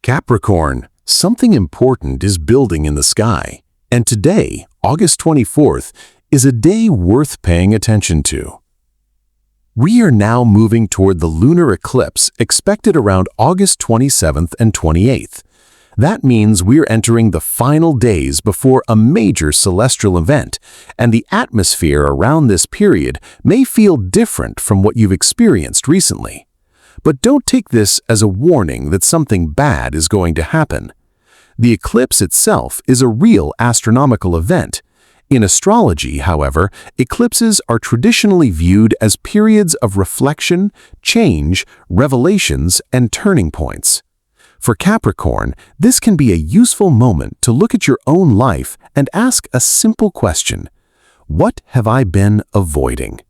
Capricorn, something important is building in the sky, and today, August 24th, is a day worth paying attention to. We are now moving toward the lunar eclipse expected around August 27th and 28th. That means we're entering the final days before a major celestial event, and the atmosphere around this period may feel different from what you've experienced recently. But don't take this as a warning that something bad is going to happen. The eclipse itself is a real astronomical event. In astrology, however, eclipses are traditionally viewed as periods of reflection, change, revelations, and turning points. For Capricorn, this can be a useful moment to look at your own life and ask a simple question: what have I been avoiding?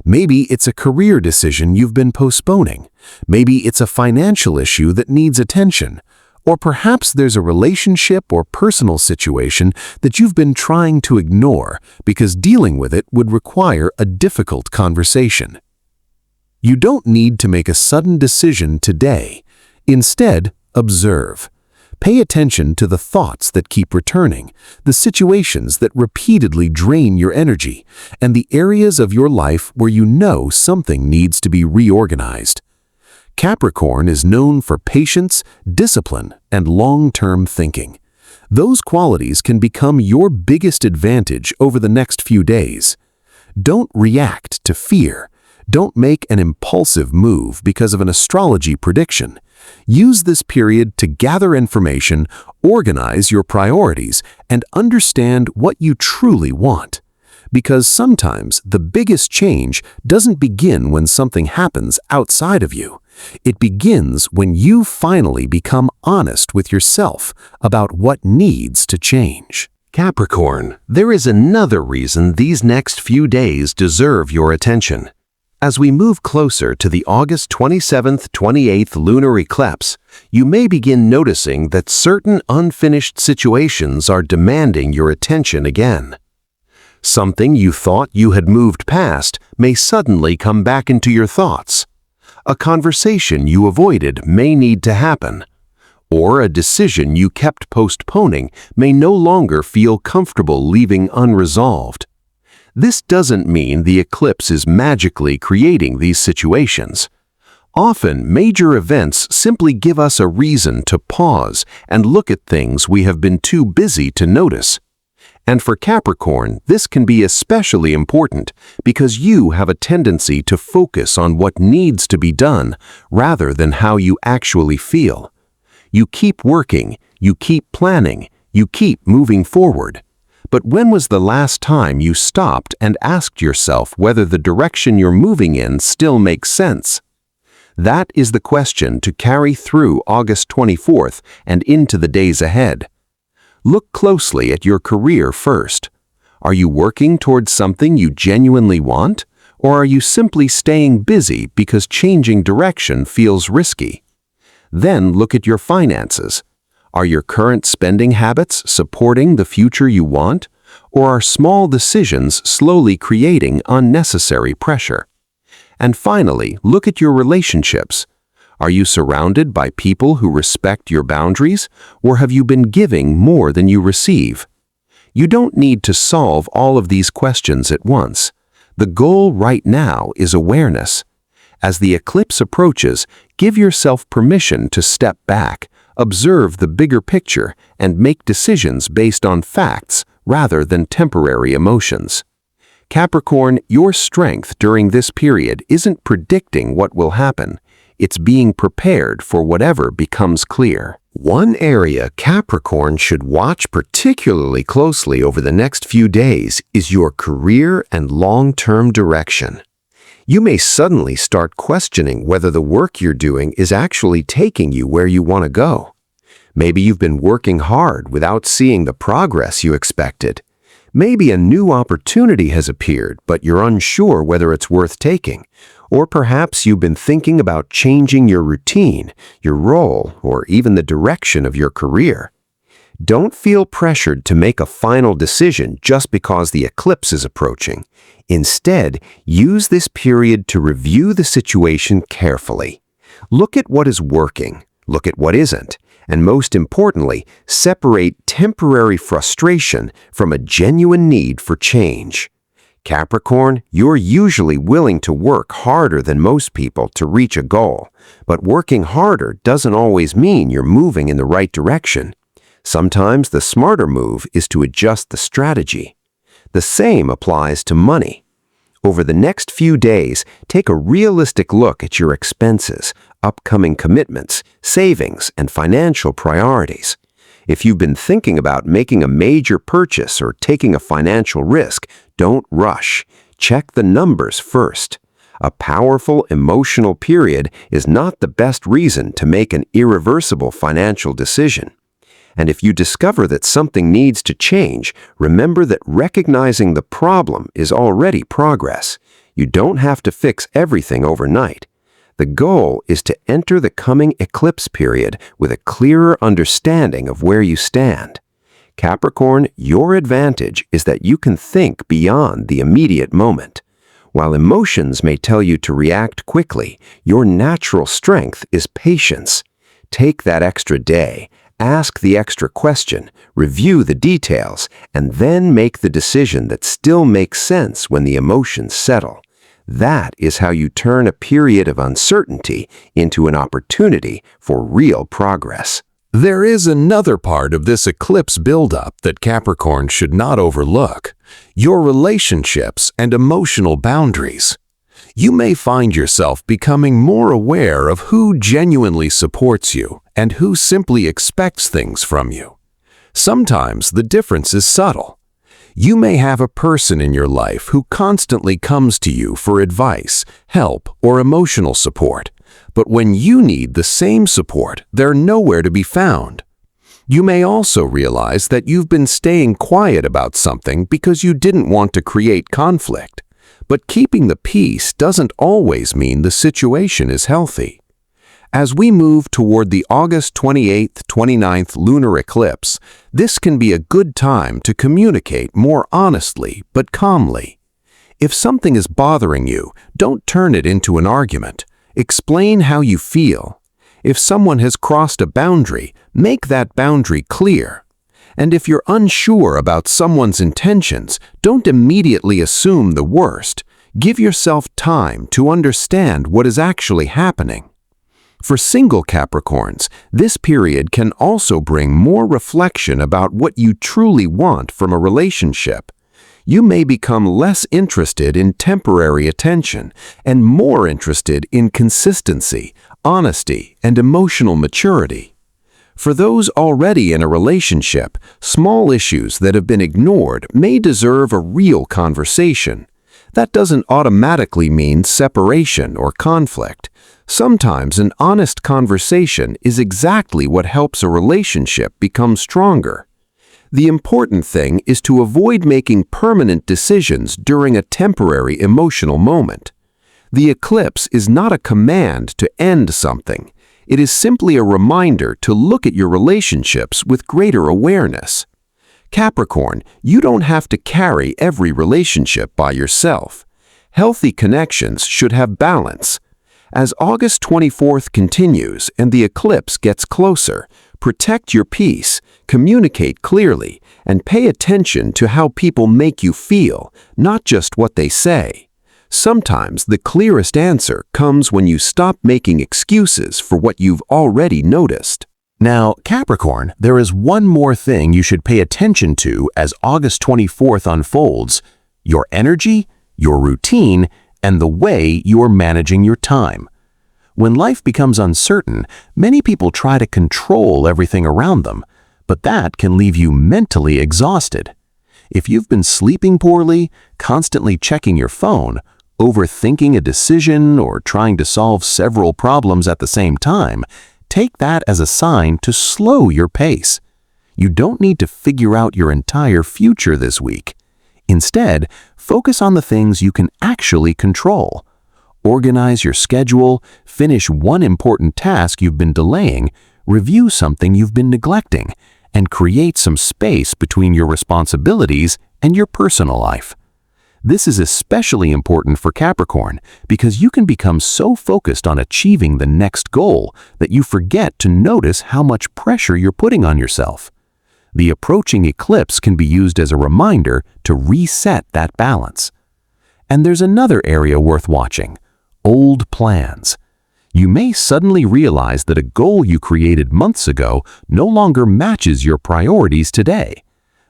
Maybe it's a career decision you've been postponing. Maybe it's a financial issue that needs attention. Or perhaps there's a relationship or personal situation that you've been trying to ignore because dealing with it would require a difficult conversation. You don't need to make a sudden decision today. Instead, observe. Pay attention to the thoughts that keep returning, the situations that repeatedly drain your energy, and the areas of your life where you know something needs to be reorganized. Capricorn is known for patience, discipline, and long-term thinking. Those qualities can become your biggest advantage over the next few days. Don't react to fear. Don't make an impulsive move because of an astrology prediction. Use this period to gather information, organize your priorities, and understand what you truly want. Because sometimes the biggest change doesn't begin when something happens outside of you. It begins when you finally become honest with yourself about what needs to change. Capricorn, there is another reason these next few days deserve your attention. As we move closer to the August 27th-28th lunar eclipse, you may begin noticing that certain unfinished situations are demanding your attention again. Something you thought you had moved past may suddenly come back into your thoughts. A conversation you avoided may need to happen, or a decision you kept postponing may no longer feel comfortable leaving unresolved. This doesn't mean the eclipse is magically creating these situations. Often, major events simply give us a reason to pause and look at things we have been too busy to notice. And for Capricorn, this can be especially important because you have a tendency to focus on what needs to be done rather than how you actually feel. You keep working, you keep planning, you keep moving forward. But when was the last time you stopped and asked yourself whether the direction you're moving in still makes sense? That is the question to carry through August 24th and into the days ahead. Look closely at your career first. Are you working towards something you genuinely want, or are you simply staying busy because changing direction feels risky? Then look at your finances. Are your current spending habits supporting the future you want, or are small decisions slowly creating unnecessary pressure? And finally, look at your relationships. Are you surrounded by people who respect your boundaries, or have you been giving more than you receive? You don't need to solve all of these questions at once. The goal right now is awareness. As the eclipse approaches, give yourself permission to step back, observe the bigger picture, and make decisions based on facts rather than temporary emotions. Capricorn, your strength during this period isn't predicting what will happen. It's being prepared for whatever becomes clear. One area Capricorn should watch particularly closely over the next few days is your career and long-term direction. You may suddenly start questioning whether the work you're doing is actually taking you where you want to go. Maybe you've been working hard without seeing the progress you expected. Maybe a new opportunity has appeared, but you're unsure whether it's worth taking. Or perhaps you've been thinking about changing your routine, your role, or even the direction of your career. Don't feel pressured to make a final decision just because the eclipse is approaching. Instead, use this period to review the situation carefully. Look at what is working, look at what isn't, And most importantly, separate temporary frustration from a genuine need for change. Capricorn, you're usually willing to work harder than most people to reach a goal, but working harder doesn't always mean you're moving in the right direction. Sometimes the smarter move is to adjust the strategy. The same applies to money. Over the next few days, take a realistic look at your expenses, upcoming commitments, savings, and financial priorities. If you've been thinking about making a major purchase or taking a financial risk, don't rush. Check the numbers first. A powerful emotional period is not the best reason to make an irreversible financial decision. And if you discover that something needs to change, remember that recognizing the problem is already progress. You don't have to fix everything overnight. The goal is to enter the coming eclipse period with a clearer understanding of where you stand. Capricorn, your advantage is that you can think beyond the immediate moment. While emotions may tell you to react quickly, your natural strength is patience. Take that extra day, ask the extra question, review the details, and then make the decision that still makes sense when the emotions settle. That is how you turn a period of uncertainty into an opportunity for real progress. There is another part of this eclipse buildup that Capricorn should not overlook: your relationships and emotional boundaries. You may find yourself becoming more aware of who genuinely supports you and who simply expects things from you. Sometimes the difference is subtle. You may have a person in your life who constantly comes to you for advice, help, or emotional support, but when you need the same support, they're nowhere to be found. You may also realize that you've been staying quiet about something because you didn't want to create conflict, but keeping the peace doesn't always mean the situation is healthy. As we move toward the August 28th, 29th lunar eclipse, this can be a good time to communicate more honestly but calmly. If something is bothering you, don't turn it into an argument. Explain how you feel. If someone has crossed a boundary, make that boundary clear. And if you're unsure about someone's intentions, don't immediately assume the worst. Give yourself time to understand what is actually happening. For single Capricorns, this period can also bring more reflection about what you truly want from a relationship. You may become less interested in temporary attention and more interested in consistency, honesty, and emotional maturity. For those already in a relationship, small issues that have been ignored may deserve a real conversation. That doesn't automatically mean separation or conflict. Sometimes an honest conversation is exactly what helps a relationship become stronger. The important thing is to avoid making permanent decisions during a temporary emotional moment. The eclipse is not a command to end something. It is simply a reminder to look at your relationships with greater awareness. Capricorn, you don't have to carry every relationship by yourself. Healthy connections should have balance. As August 24th continues and the eclipse gets closer, protect your peace, communicate clearly, and pay attention to how people make you feel, not just what they say. Sometimes the clearest answer comes when you stop making excuses for what you've already noticed. Now, Capricorn, there is one more thing you should pay attention to as August 24th unfolds: your energy, your routine, and the way you are managing your time. When life becomes uncertain, many people try to control everything around them, but that can leave you mentally exhausted. If you've been sleeping poorly, constantly checking your phone, overthinking a decision, or trying to solve several problems at the same time, take that as a sign to slow your pace. You don't need to figure out your entire future this week. Instead, focus on the things you can actually control. Organize your schedule, finish one important task you've been delaying, review something you've been neglecting, and create some space between your responsibilities and your personal life. This is especially important for Capricorn because you can become so focused on achieving the next goal that you forget to notice how much pressure you're putting on yourself. The approaching eclipse can be used as a reminder to reset that balance. And there's another area worth watching: old plans. You may suddenly realize that a goal you created months ago no longer matches your priorities today.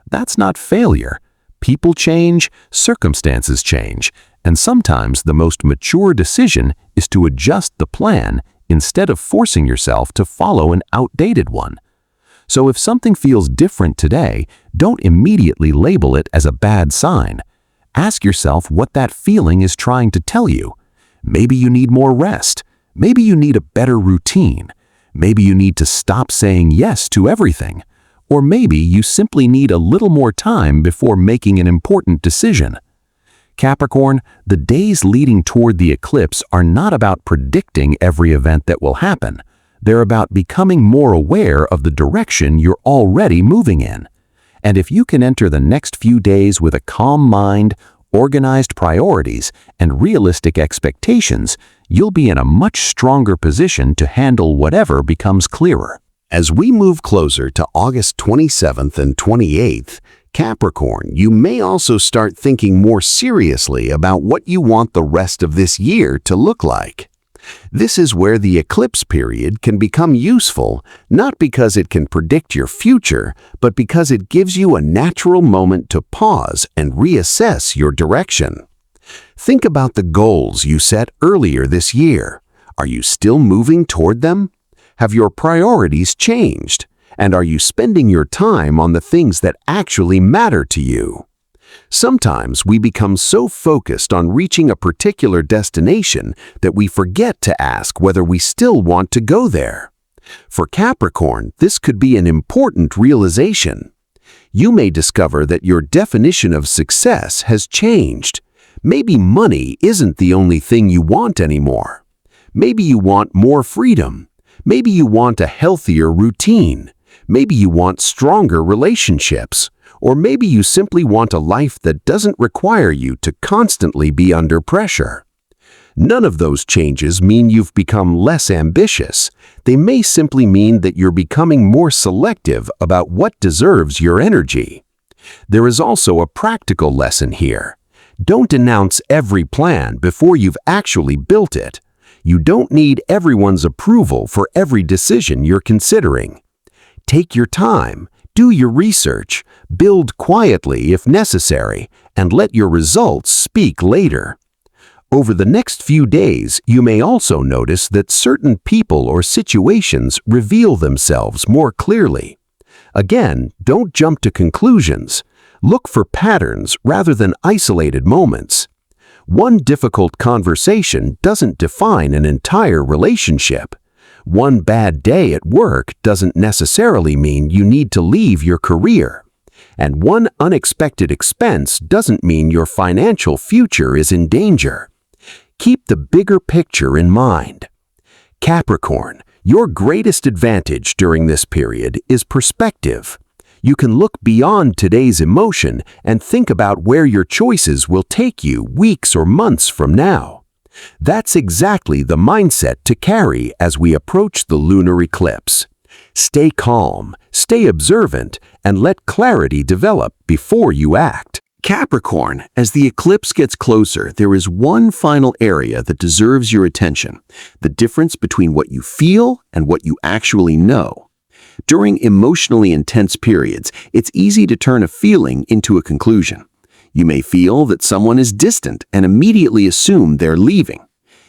That's not failure. People change, circumstances change, and sometimes the most mature decision is to adjust the plan instead of forcing yourself to follow an outdated one. So if something feels different today, don't immediately label it as a bad sign. Ask yourself what that feeling is trying to tell you. Maybe you need more rest. Maybe you need a better routine. Maybe you need to stop saying yes to everything. Or maybe you simply need a little more time before making an important decision. Capricorn, the days leading toward the eclipse are not about predicting every event that will happen. They're about becoming more aware of the direction you're already moving in. And if you can enter the next few days with a calm mind, organized priorities, and realistic expectations, you'll be in a much stronger position to handle whatever becomes clearer. As we move closer to August 27th and 28th, Capricorn, you may also start thinking more seriously about what you want the rest of this year to look like. This is where the eclipse period can become useful, not because it can predict your future, but because it gives you a natural moment to pause and reassess your direction. Think about the goals you set earlier this year. Are you still moving toward them? Have your priorities changed? And are you spending your time on the things that actually matter to you? Sometimes we become so focused on reaching a particular destination that we forget to ask whether we still want to go there. For Capricorn, this could be an important realization. You may discover that your definition of success has changed. Maybe money isn't the only thing you want anymore. Maybe you want more freedom. Maybe you want a healthier routine. Maybe you want stronger relationships. Or maybe you simply want a life that doesn't require you to constantly be under pressure. None of those changes mean you've become less ambitious. They may simply mean that you're becoming more selective about what deserves your energy. There is also a practical lesson here. Don't announce every plan before you've actually built it. You don't need everyone's approval for every decision you're considering. Take your time, do your research, build quietly if necessary, and let your results speak later. Over the next few days, you may also notice that certain people or situations reveal themselves more clearly. Again, don't jump to conclusions. Look for patterns rather than isolated moments. One difficult conversation doesn't define an entire relationship. One bad day at work doesn't necessarily mean you need to leave your career. And one unexpected expense doesn't mean your financial future is in danger. Keep the bigger picture in mind. Capricorn, your greatest advantage during this period is perspective. You can look beyond today's emotion and think about where your choices will take you weeks or months from now. That's exactly the mindset to carry as we approach the lunar eclipse. Stay calm, stay observant, and let clarity develop before you act. Capricorn, as the eclipse gets closer, there is one final area that deserves your attention: the difference between what you feel and what you actually know. During emotionally intense periods, it's easy to turn a feeling into a conclusion. You may feel that someone is distant and immediately assume they're leaving.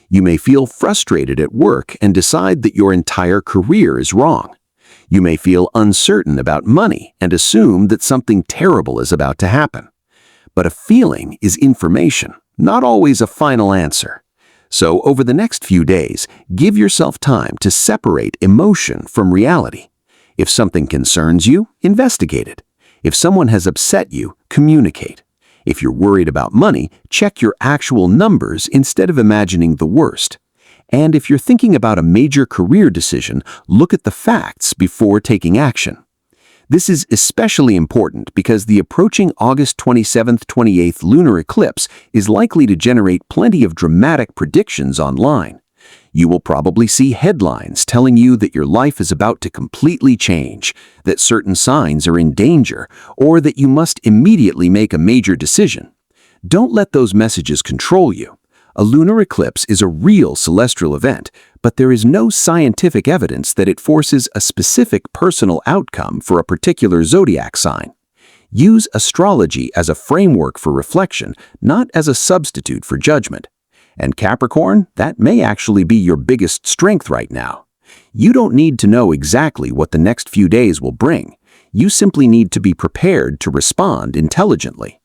You may feel frustrated at work and decide that your entire career is wrong. You may feel uncertain about money and assume that something terrible is about to happen. But a feeling is information, not always a final answer. So over the next few days, give yourself time to separate emotion from reality. If something concerns you, investigate it. If someone has upset you, communicate. If you're worried about money, check your actual numbers instead of imagining the worst. And if you're thinking about a major career decision, look at the facts before taking action. This is especially important because the approaching August 27th-28th lunar eclipse is likely to generate plenty of dramatic predictions online. You will probably see headlines telling you that your life is about to completely change, that certain signs are in danger, or that you must immediately make a major decision. Don't let those messages control you. A lunar eclipse is a real celestial event, but there is no scientific evidence that it forces a specific personal outcome for a particular zodiac sign. Use astrology as a framework for reflection, not as a substitute for judgment. And Capricorn, that may actually be your biggest strength right now. You don't need to know exactly what the next few days will bring. You simply need to be prepared to respond intelligently.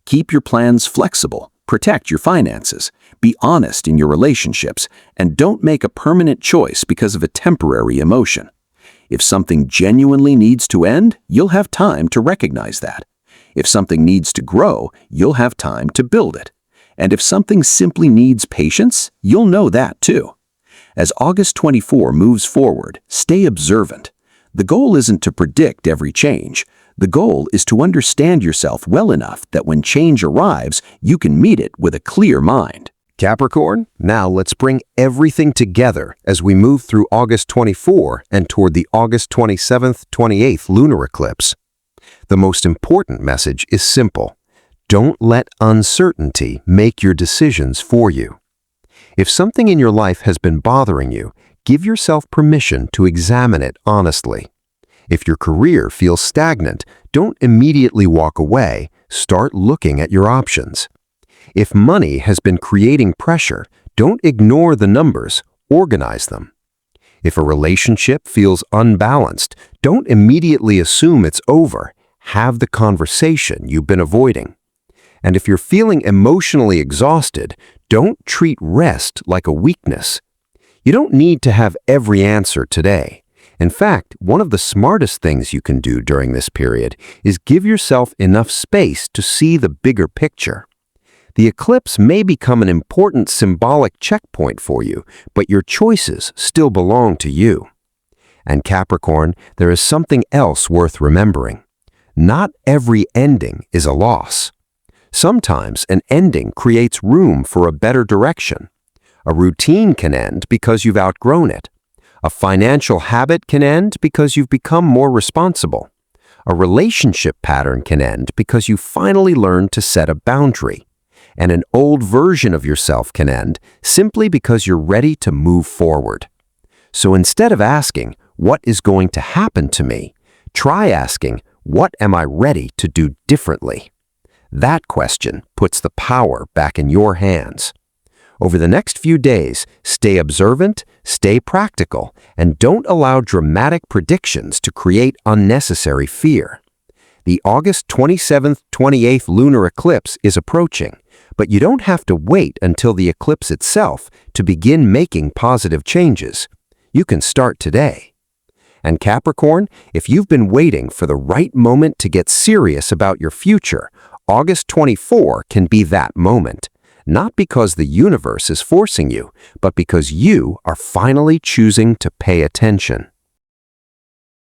Keep your plans flexible. Protect your finances, be honest in your relationships, and don't make a permanent choice because of a temporary emotion. If something genuinely needs to end, you'll have time to recognize that. If something needs to grow, you'll have time to build it. And if something simply needs patience, you'll know that too. As August 24 moves forward, stay observant. The goal isn't to predict every change. The goal is to understand yourself well enough that when change arrives, you can meet it with a clear mind. Capricorn, now let's bring everything together as we move through August 24 and toward the August 27th-28th lunar eclipse. The most important message is simple. Don't let uncertainty make your decisions for you. If something in your life has been bothering you, give yourself permission to examine it honestly. If your career feels stagnant, don't immediately walk away. Start looking at your options. If money has been creating pressure, don't ignore the numbers. Organize them. If a relationship feels unbalanced, don't immediately assume it's over. Have the conversation you've been avoiding. And if you're feeling emotionally exhausted, don't treat rest like a weakness. You don't need to have every answer today. In fact, one of the smartest things you can do during this period is give yourself enough space to see the bigger picture. The eclipse may become an important symbolic checkpoint for you, but your choices still belong to you. And Capricorn, there is something else worth remembering. Not every ending is a loss. Sometimes an ending creates room for a better direction. A routine can end because you've outgrown it. A financial habit can end because you've become more responsible. A relationship pattern can end because you finally learned to set a boundary. And an old version of yourself can end simply because you're ready to move forward. So instead of asking, what is going to happen to me? Try asking, what am I ready to do differently? That question puts the power back in your hands. Over the next few days, stay observant, stay practical, and don't allow dramatic predictions to create unnecessary fear. The August 27th-28th lunar eclipse is approaching, but you don't have to wait until the eclipse itself to begin making positive changes. You can start today. And Capricorn, if you've been waiting for the right moment to get serious about your future, August 24 can be that moment. Not because the universe is forcing you, but because you are finally choosing to pay attention.